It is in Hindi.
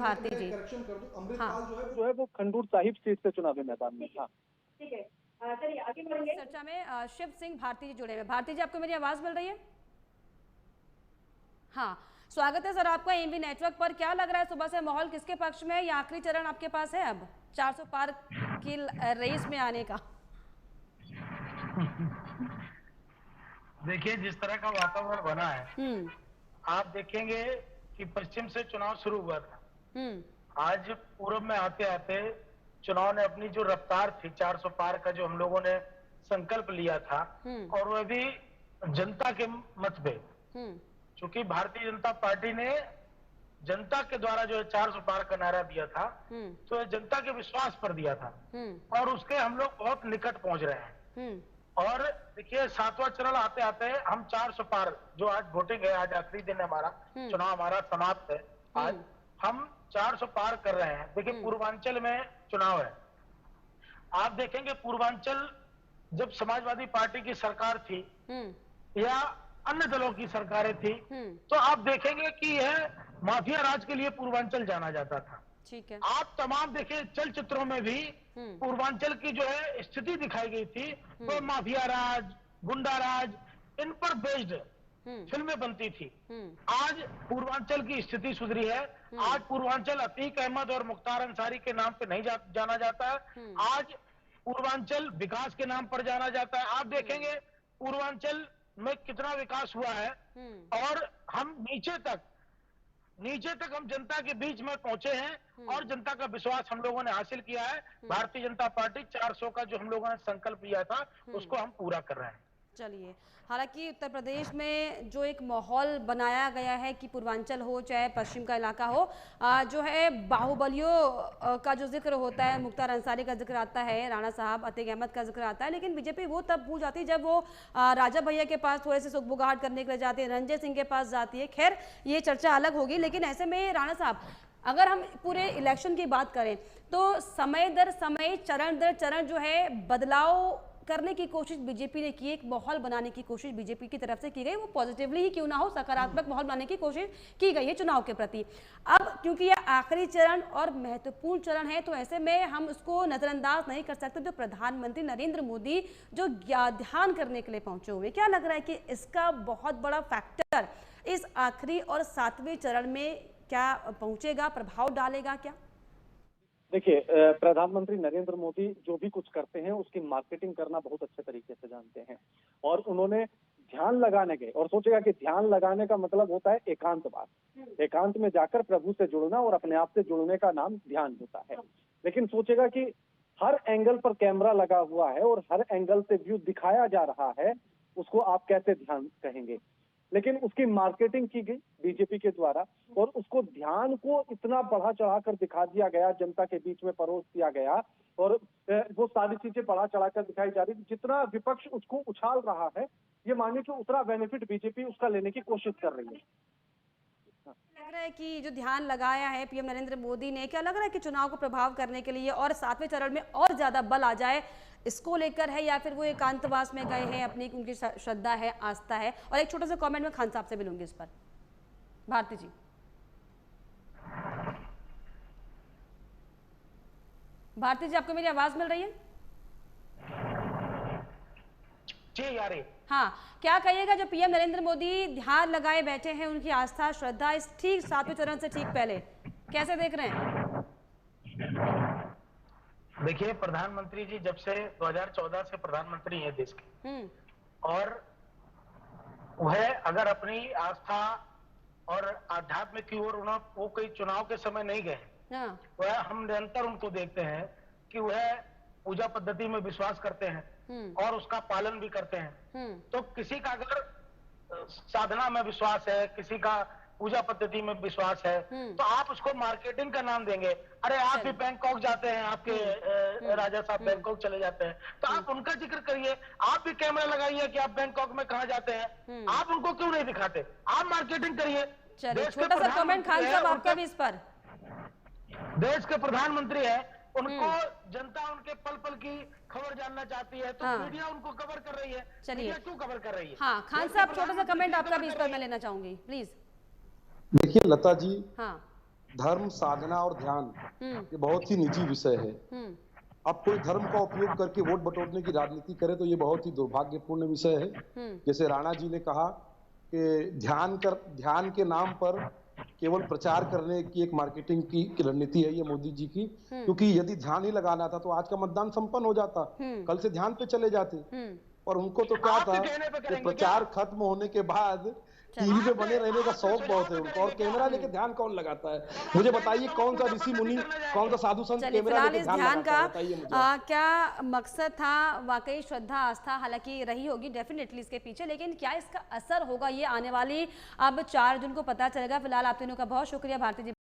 भारती जी। करेक्शन कर दूं, अमृतपाल हाँ। जो है वो खंडूर साहिब सीट से चुनावी मैदान में था। ठीक है, चलिए आगे बढ़ेंगे। चर्चा में शिव सिंह भारती जी जुड़े हुए। भारती जी, आपको मेरी आवाज मिल रही है? हाँ, स्वागत है सर आपका एएनबी नेटवर्क पर। क्या लग रहा है सुबह से माहौल किसके पक्ष में है? या आखिरी चरण आपके पास है अब 400 पार की रेस में आने का? देखिए, जिस तरह का वातावरण बना है, आप देखेंगे कि पश्चिम से चुनाव शुरू हुआ था, आज पूरब में आते आते चुनाव ने अपनी जो रफ्तार थी 400 पार का जो हम लोगों ने संकल्प लिया था, और वह भी जनता के मत पे, क्योंकि भारतीय जनता पार्टी ने जनता के द्वारा जो है 400 पार का नारा दिया था, तो यह जनता के विश्वास पर दिया था, और उसके हम लोग बहुत निकट पहुंच रहे हैं। और देखिए, 7वां चरण आते आते हम 400 पार, जो आज वोटिंग है, आज आखिरी दिन है हमारा, चुनाव हमारा समाप्त है, आज हम 400 पार कर रहे हैं। देखिए, पूर्वांचल में चुनाव है, आप देखेंगे पूर्वांचल जब समाजवादी पार्टी की सरकार थी या अन्य दलों की सरकारें थी, तो आप देखेंगे कि यह माफिया राज के लिए पूर्वांचल जाना जाता था। ठीक है। आप तमाम देखिए चलचित्रों में भी पूर्वांचल की जो है स्थिति दिखाई गई थी, तो माफिया राज, गुंडा राज, इन पर बेस्ड फिल्में बनती थी। आज पूर्वांचल की स्थिति सुधरी है, आज पूर्वांचल अतीक अहमद और मुख्तार अंसारी के नाम पे नहीं जाना जाता है, आज पूर्वांचल विकास के नाम पर जाना जाता है। आप देखेंगे पूर्वांचल में कितना विकास हुआ है, और हम नीचे तक हम जनता के बीच में पहुंचे हैं, और जनता का विश्वास हम लोगों ने हासिल किया है। भारतीय जनता पार्टी 400 का जो हम लोगों ने संकल्प लिया था, उसको हम पूरा कर रहे हैं। चलिए, हालांकि उत्तर प्रदेश में जो एक माहौल बनाया गया है कि पूर्वांचल हो चाहे पश्चिम का इलाका हो, जो है बाहुबलियों का जो जिक्र होता है, मुख्तार अंसारी का जिक्र आता है, राणा साहब, अतीक अहमद का जिक्र आता है, लेकिन बीजेपी वो तब भूल जाती है जब वो राजा भैया के पास थोड़े से सुखबुगाहट करने के लिए जाती है, रंजय सिंह के पास जाती है। खैर, ये चर्चा अलग होगी, लेकिन ऐसे में राणा साहब, अगर हम पूरे इलेक्शन की बात करें तो समय दर समय, चरण दर चरण जो है बदलाव करने की कोशिश बीजेपी ने की, एक माहौल बनाने की कोशिश बीजेपी की तरफ से की गई, वो पॉजिटिवली ही क्यों ना हो, सकारात्मक माहौल बनाने की कोशिश की गई है चुनाव के प्रति। अब क्योंकि यह आखिरी चरण और महत्वपूर्ण चरण है, तो ऐसे में हम उसको नजरअंदाज नहीं कर सकते। जो प्रधानमंत्री नरेंद्र मोदी जो ध्यान करने के लिए पहुंचे हुए, क्या लग रहा है कि इसका बहुत बड़ा फैक्टर इस आखिरी और 7वें चरण में क्या पहुंचेगा, प्रभाव डालेगा क्या? देखिए, प्रधानमंत्री नरेंद्र मोदी जो भी कुछ करते हैं उसकी मार्केटिंग करना बहुत अच्छे तरीके से जानते हैं, और उन्होंने ध्यान लगाने के, और सोचेगा कि ध्यान लगाने का मतलब होता है एकांतवास, एकांत में जाकर प्रभु से जुड़ना और अपने आप से जुड़ने का नाम ध्यान होता है। लेकिन सोचेगा कि हर एंगल पर कैमरा लगा हुआ है और हर एंगल से व्यू दिखाया जा रहा है, उसको आप कैसे ध्यान कहेंगे? लेकिन उसकी मार्केटिंग की गई बीजेपी के द्वारा, और उसको ध्यान को इतना बढ़ा चढ़ाकर दिखा दिया गया, जनता के बीच में परोस दिया गया, और वो सारी चीजें बढ़ा चढ़ाकर दिखाई जा रही। जितना विपक्ष उसको उछाल रहा है, ये मानिए कि उतना बेनिफिट बीजेपी उसका लेने की कोशिश कर रही है। लग रहा है कि जो ध्यान लगाया है पीएम नरेंद्र मोदी ने, क्या लग रहा है कि चुनाव को प्रभाव करने के लिए और 7वें चरण में और ज्यादा बल आ जाए, इसको लेकर है, या फिर वो एकांतवास में गए हैं, अपनी उनकी श्रद्धा है, आस्था है? और एक छोटा सा कमेंट में खान साहब से मिलूंगी इस पर। भारती जी, भारती जी, आपको मेरी आवाज मिल रही है? जी यार, हाँ, क्या कहिएगा जो पीएम नरेंद्र मोदी ध्यान लगाए बैठे हैं, उनकी आस्था श्रद्धा इस ठीक 7वें चरण से ठीक पहले, कैसे देख रहे हैं? देखिए, प्रधानमंत्री जी जब से 2014 से प्रधानमंत्री हैं देश के, और वह अगर अपनी आस्था और आध्यात्म की ओर वो कोई चुनाव के समय नहीं गए, वह हम निरंतर उनको देखते हैं कि वह पूजा पद्धति में विश्वास करते हैं और उसका पालन भी करते हैं। तो किसी का अगर साधना में विश्वास है, किसी का पूजा पद्धति में विश्वास है, तो आप उसको मार्केटिंग का नाम देंगे। अरे आप भी बैंकॉक जाते हैं, आपके राजा साहब बैंकॉक चले जाते हैं, तो आप उनका जिक्र करिए, आप भी कैमरा लगाइए कि आप बैंकॉक में कहाँ जाते हैं, आप उनको क्यों नहीं दिखाते? आप मार्केटिंग करिए। छोटा सा कमेंट खान साहब आपका भी इस पर। देश के प्रधानमंत्री है, उनको जनता उनके पल पल की खबर जानना चाहती है, तो मीडिया उनको कवर कर रही है। चलिए, क्यों कवर कर रही है? हाँ, खान साहब छोटा सा कमेंट आपका भी इस पर मैं लेना चाहूंगी, प्लीज। देखिए लता जी, हाँ, धर्म, साधना और ध्यान ये बहुत ही निजी विषय है। अब कोई धर्म का उपयोग करके वोट बटोरने की राजनीति करे तो ये बहुत ही दुर्भाग्यपूर्ण विषय है। जैसे राणा जी ने कहा कि ध्यान के नाम पर केवल प्रचार करने की एक मार्केटिंग की रणनीति है ये मोदी जी की, क्योंकि यदि ध्यान ही लगाना था तो आज का मतदान संपन्न हो जाता, कल से ध्यान पे चले जाते। और उनको तो क्या था कि प्रचार खत्म होने के बाद टीवी पे बने रहने का शौक बहुत है उनको, और कैमरा लेके ध्यान कौन लगाता है? मुझे बताइए कौन सा ऋषि मुनि, कौन सा साधु संत कैमरा लेके ध्यान लगाता है? बताइए मुझे। क्या मकसद था? वाकई श्रद्धा आस्था हालांकि रही होगी डेफिनेटली इसके पीछे, लेकिन क्या इसका असर होगा ये आने वाली अब 4 जून को पता चलेगा। फिलहाल आप तीनों का बहुत शुक्रिया भारती जी।